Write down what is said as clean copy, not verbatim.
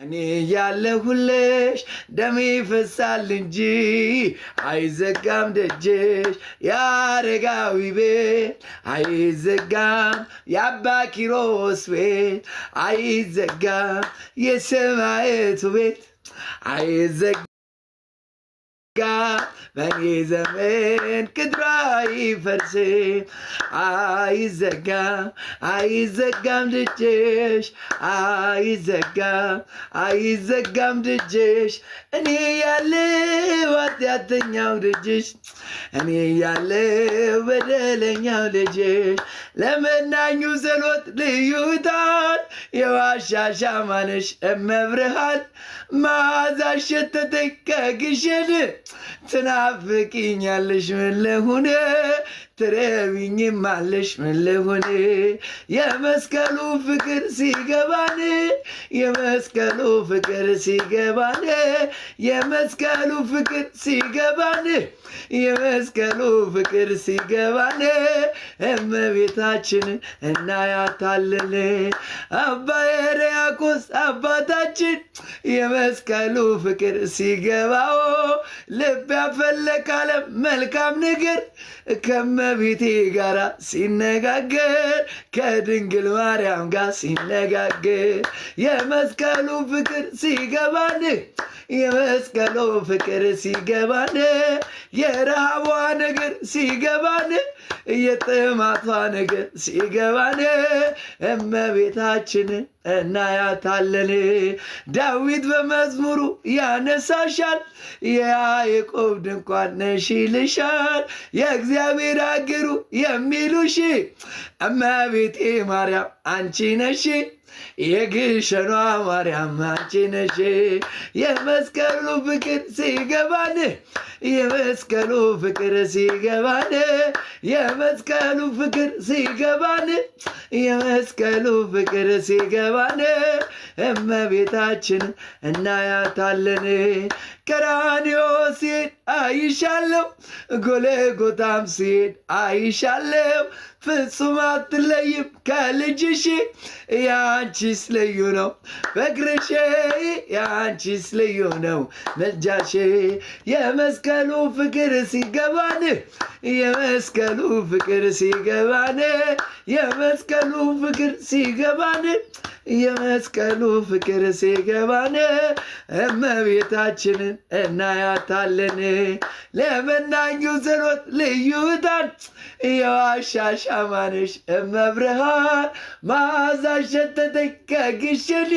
እኔ ያለሁልሽ ደሜ ይፈሳል እንጂ አይዘጋም ደጅሽ የአረጋዊ ቤት አይዘጋም የአባ ኪሮስ ቤት አይዘጋም የሰማዕቱ ቤት አይዘጋም በኔ ዘመን ቅጥሩ አይፈርስም አይዘጋም ደጅሽ አይዘጋም ደጅሽ እኔ ያለው ኃጢአተኛው ደጅሽ እኔ ያለው በደለኛው ልጅሽ ለመናኙ ጸሎት ልዩ ዕጣን የዋሻ ሻማነሽ እመብርሃን መዓዛሽ ሸተተኝ ከግሸን ትናፍቂኛለሽ ምን ልሁን ትረቢኝማለሽ ምን ልሁን የመስቀሉ ፍቅር ሲገባን የመስቀሉ ፍቅር ሲገባን የመስቀሉ ፍቅር ሲገባን የመስቀሉ ፍቅር ሲገባን እመቤታችን እናያታለን አባ ሕርያቆስ አባታችን የመስቀሉ ፍቅር ሲገባው ልብ ያፈለቃለ መልካም ነገር ከመቤቴ ጋር ሲነጋገር ከድንግል ማርያም ጋር ሲነጋገር የመስቀሉ ፍቅር ሲገባን የመስቀሉ ፍቅር ሲገባን የረሃቧ ነገር ሲገባን የጥማቷ ነገር ሲገባን እመቤታችን እናያታለን ዳዊት በመዝሙሩ ያነሳሻል የያዕቆብ ድንኳን ነሽ ይልሻል የእግዚአብሔር አገሩ የሚሉሽ እመቤቴ ማርያም አንቺ ነሽ የግሸኗ ማርያም አንቺ ነሽ የመስቀሉ ፍቅር ሲገባን የመስቀሉ ፍቅር ሲገባን የመስቀሉ ፍቅር ሲገባን የመስቀሉ ፍቅር ሲገባን እመቤታችን እናያታለን ቀራንዮ ሲሄድ አይሻለው ጎልጎታም ሲሄድ አይሻለው ፍጹም አትለይም ከልጅሽ ያንቺስ ልዩ ነው ፍቅርሽ ያንቺስ ልዩ ነው ምልጃሽ የመስቀሉ ፍቅር ሲገባን የመስቀሉ ፍቅር ሲገባን የመስቀሉ ፍቅር ሲገባን የመስቀሉ ፍቅር ሲገባን እመቤታችንን እናያታለን ለመናኙ ጸሎት ልዩ ዕጣን የዋሻ ሻማነሽ እመብርሃን መዓዛሽ ሸተተኝ ከግሸን